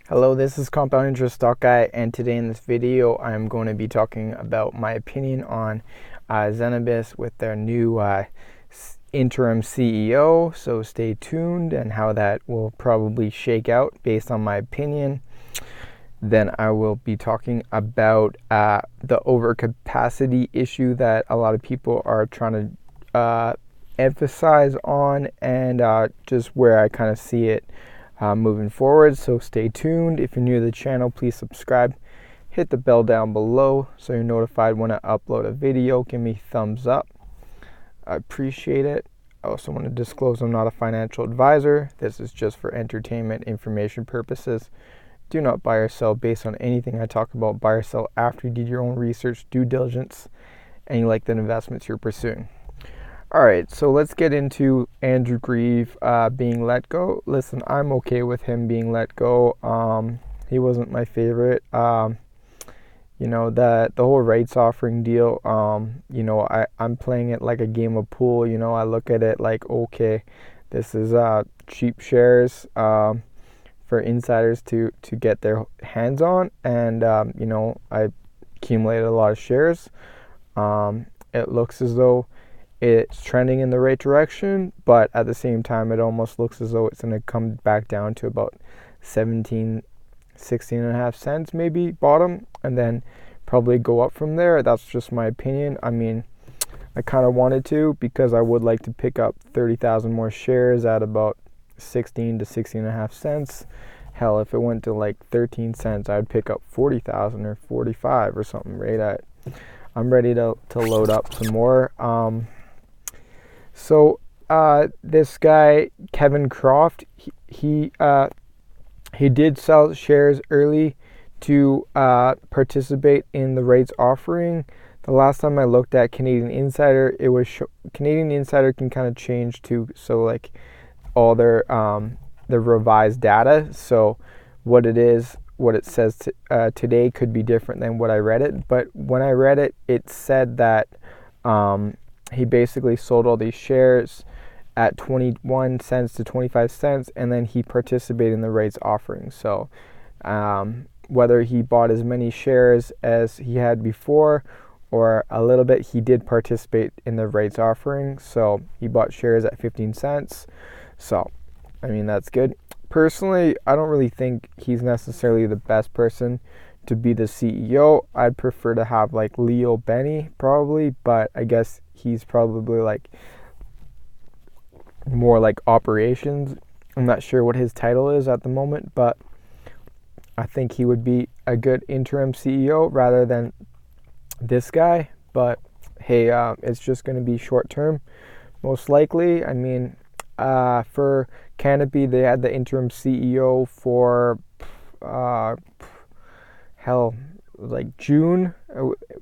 Hello, this is Compound Interest Stock Guy, and today in this video I'm going to be talking about my opinion on ZENABIS with their new interim CEO. So stay tuned and how that will probably shake out based on my opinion. Then I will be talking about the overcapacity issue that a lot of people are trying to emphasize on, and just where I kind of see it moving forward. So stay tuned. If you're new to the channel, please subscribe, hit the bell down below so you're notified when I upload a video. Give me a thumbs up, I appreciate it. I also want to disclose I'm not a financial advisor. This is just for entertainment information purposes. Do not buy or sell based on anything I talk about. Buy or sell after you did your own research, due diligence, and you like the investments you're pursuing. All right, so let's get into Andrew Grieve being let go. Listen, I'm okay with him being let go. He wasn't my favorite. The whole rights offering deal, I'm playing it like a game of pool. I look at it like, okay, this is cheap shares for insiders to get their hands on. And, I accumulated a lot of shares. It looks as though it's trending in the right direction, but at the same time, it almost looks as though it's going to come back down to about 16 and a half cents, maybe bottom, and then probably go up from there. That's just my opinion. I mean, I kind of wanted to, because I would like to pick up 30,000 more shares at about 16 to 16 and a half cents. Hell, if it went to like 13 cents, I'd pick up 40,000 or 45 or something, right? I'm ready to load up some more. So this guy, Kevin Croft, he did sell shares early to participate in the rights offering. The last time I looked at Canadian Insider, it was Canadian Insider can kind of change to like all their revised data. So what it says today could be different than what I read it. But when I read it, it said that he basically sold all these shares at 21 cents to 25 cents, and then he participated in the rights offering. So whether he bought as many shares as he had before or a little bit, he did participate in the rights offering. So he bought shares at 15 cents. So, I mean, that's good. Personally, I don't really think he's necessarily the best person to be the CEO. I'd prefer to have like Leo Benny probably, but I guess he's probably like more like operations. I'm not sure what his title is at the moment, but I think he would be a good interim CEO rather than this guy. But hey, it's just going to be short term, most likely. I mean, for Canopy, they had the interim CEO for like June,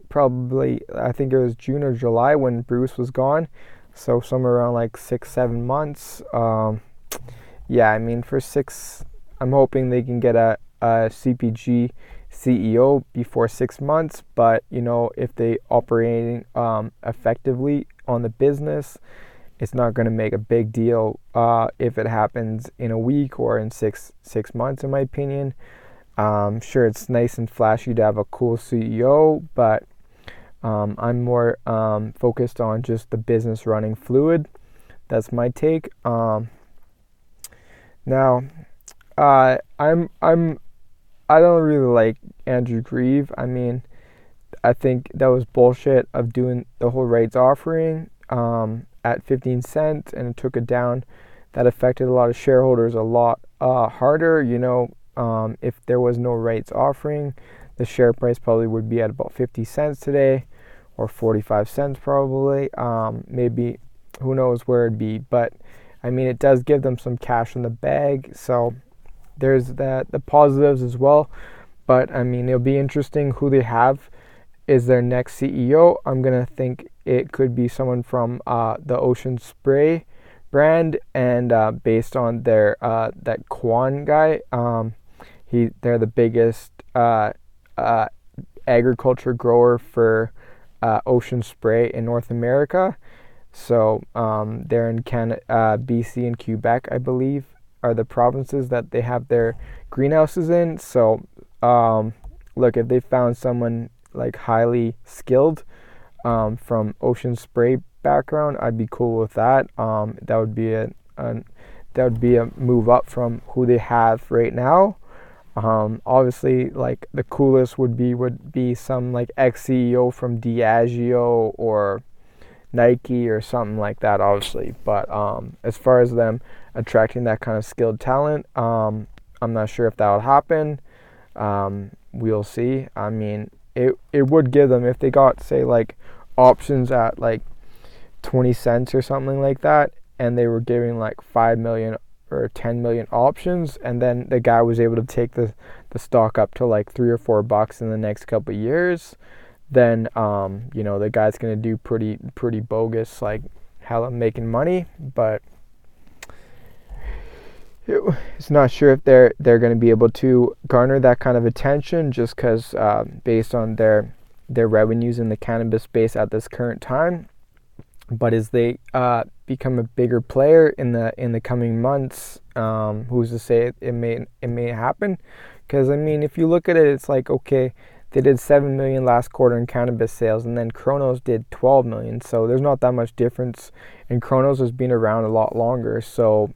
probably. I think it was June or July when Bruce was gone, so somewhere around like 6-7 months. Yeah, I mean, for 6, I'm hoping they can get a CPG CEO before 6 months. But if they operating effectively on the business, it's not going to make a big deal if it happens in a week or in six months, in my opinion. Sure, it's nice and flashy to have a cool CEO, but I'm more focused on just the business running fluid. That's my take. Now, I don't really like Andrew Grieve. I mean, I think that was bullshit of doing the whole rights offering at 15 cents, and it took it down. That affected a lot of shareholders a lot harder. If there was no rights offering, the share price probably would be at about 50 cents today, or 45 cents probably. Maybe, who knows where it'd be. But I mean, it does give them some cash in the bag. So there's the positives as well. But I mean, it'll be interesting who they have is their next CEO. I'm gonna think it could be someone from the Ocean Spray brand, and based on their that Quan guy, they're the biggest agriculture grower for Ocean Spray in North America. So they're in BC and Quebec, I believe. are the provinces that they have their greenhouses in. So look, if they found someone like highly skilled from ocean spray background, I'd be cool with that. That would be a move up from who they have right now. Obviously, like the coolest would be some like ex-CEO from Diageo or Nike or something like that, obviously. But as far as them attracting that kind of skilled talent, I'm not sure if that would happen. We'll see. I mean, it would give them, if they got, say, like options at like 20 cents or something like that, and they were giving like 5 million or 10 million options, and then the guy was able to take the stock up to like $3 or $4 in the next couple of years, then the guy's gonna do pretty bogus, like hella making money. But it's not sure if they're going to be able to garner that kind of attention, just because based on their revenues in the cannabis space at this current time. But as they become a bigger player in the coming months, who's to say it may happen? Because I mean, if you look at it, it's like, okay, they did 7 million last quarter in cannabis sales, and then Cronos did 12 million. So there's not that much difference, and Cronos has been around a lot longer. So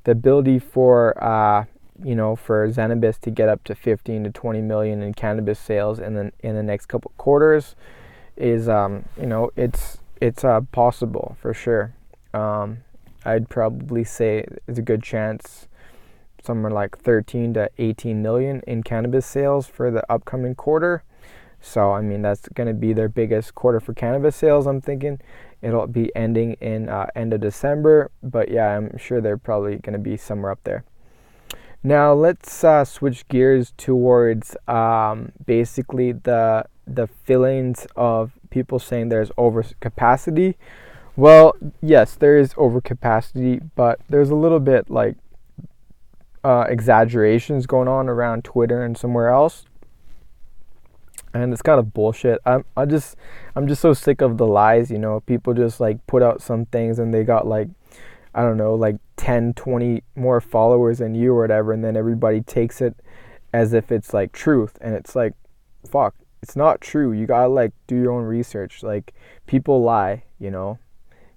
the ability for for ZENABIS to get up to 15 to 20 million in cannabis sales in the next couple quarters is it's possible for sure. I'd probably say it's a good chance somewhere like 13 to 18 million in cannabis sales for the upcoming quarter. So I mean, that's going to be their biggest quarter for cannabis sales. I'm thinking it'll be ending in end of December, but yeah, I'm sure they're probably going to be somewhere up there. Now let's switch gears towards basically the feelings of people saying there's overcapacity. Well, yes, there is overcapacity, but there's a little bit like exaggerations going on around Twitter and somewhere else, and it's kind of bullshit. I'm just so sick of the lies. People just like put out some things and they got like, I don't know, like 10, 20 more followers than you or whatever, and then everybody takes it as if it's like truth, and it's like, fuck, it's not true. You gotta like do your own research. Like, people lie,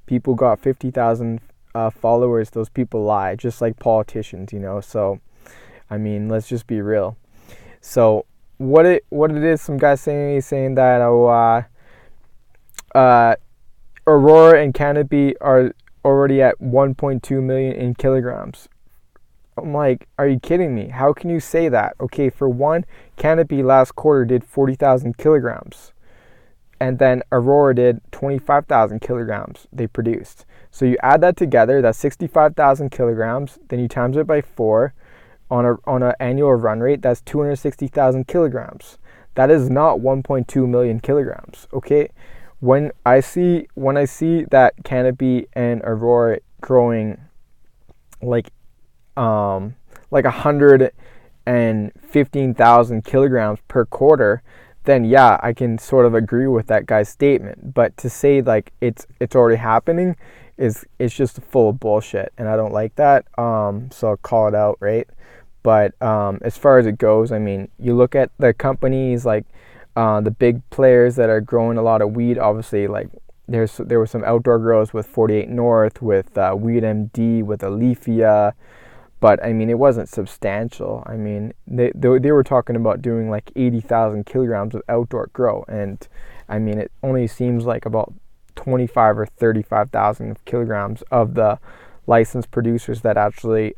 people got 50,000 followers. Those people lie, just like politicians, so I mean, let's just be real. So what it is, some guy saying that Aurora and Canopy are already at 1.2 million in kilograms. I'm like, are you kidding me? How can you say that? Okay, for one, Canopy last quarter did 40,000 kilograms. And then Aurora did 25,000 kilograms they produced. So you add that together, that's 65,000 kilograms. Then you times it by 4 on an annual run rate, that's 260,000 kilograms. That is not 1.2 million kilograms, okay? When I see that Canopy and Aurora growing like 115,000 kilograms per quarter, then yeah, I can sort of agree with that guy's statement. But to say like it's already happening it's just full of bullshit, and I don't like that. So I'll call it out, right? But as far as it goes, I mean, you look at the companies like the big players that are growing a lot of weed. Obviously, like there were some outdoor grows with 48 North, with Weed MD, with Aleafia. But I mean, it wasn't substantial. I mean, they were talking about doing like 80,000 kilograms of outdoor grow, and I mean, it only seems like about 25 or 35,000 kilograms of the licensed producers that actually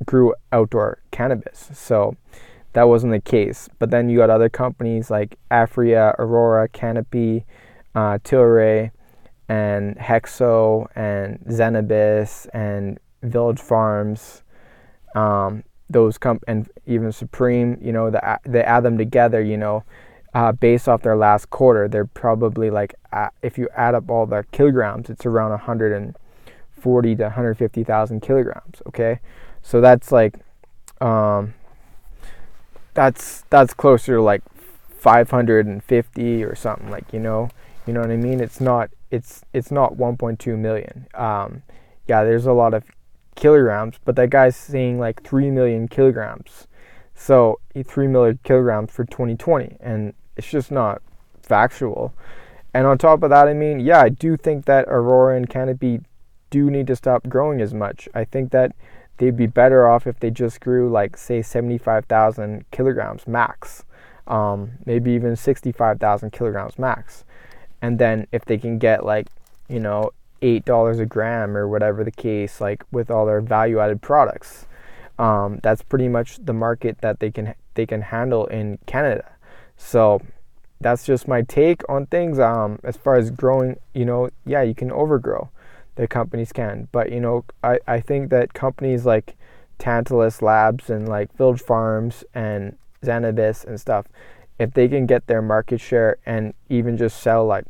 grew outdoor cannabis. So that wasn't the case. But then you got other companies like Afria, Aurora, Canopy, Tilray, and Hexo, and ZENABIS, and Village Farms. And even Supreme, they add them together, based off their last quarter, they're probably like, if you add up all their kilograms, it's around 140 to 150,000 kilograms. Okay, so that's like, that's closer to like 550 or something, like, you know what I mean? It's not 1.2 million. Yeah, there's a lot of kilograms, but that guy's saying like 3 million kilograms. So 3 million kilograms for 2020, and it's just not factual. And on top of that, I mean, yeah, I do think that Aurora and Canopy do need to stop growing as much. I think that they'd be better off if they just grew like, say, 75,000 kilograms max, maybe even 65,000 kilograms max. And then if they can get like, you know, $8 a gram or whatever the case, like with all their value-added products, that's pretty much the market that they can handle in Canada. So that's just my take on things. As far as growing, you know, yeah, you can overgrow. The companies can, but you know, I think that companies like Tantalus Labs and like Village Farms and ZENABIS and stuff, if they can get their market share and even just sell like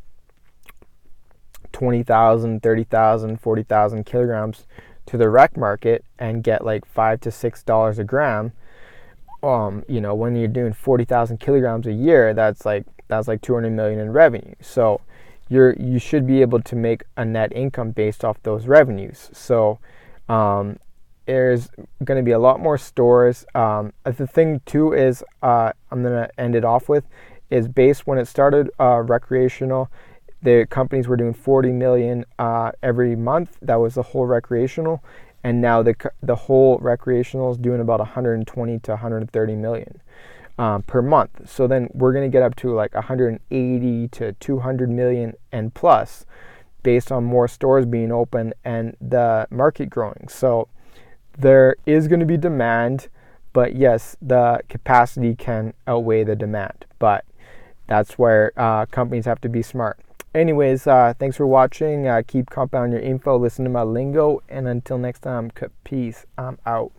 20,000, 30,000, 40,000 kilograms to the rec market and get like $5 to $6 a gram, you know, when you're doing 40,000 kilograms a year, that's like 200 million in revenue. So you should be able to make a net income based off those revenues. So there's going to be a lot more stores. The thing too is, I'm going to end it off with, is based when it started recreational, the companies were doing 40 million every month. That was the whole recreational. And now the whole recreational is doing about 120 to 130 million per month. So then we're going to get up to like 180 to 200 million and plus, based on more stores being open and the market growing. So there is going to be demand, but yes, the capacity can outweigh the demand. But that's where companies have to be smart. Anyways, thanks for watching. Keep compounding your info, listen to my lingo, and until next time, peace. I'm out.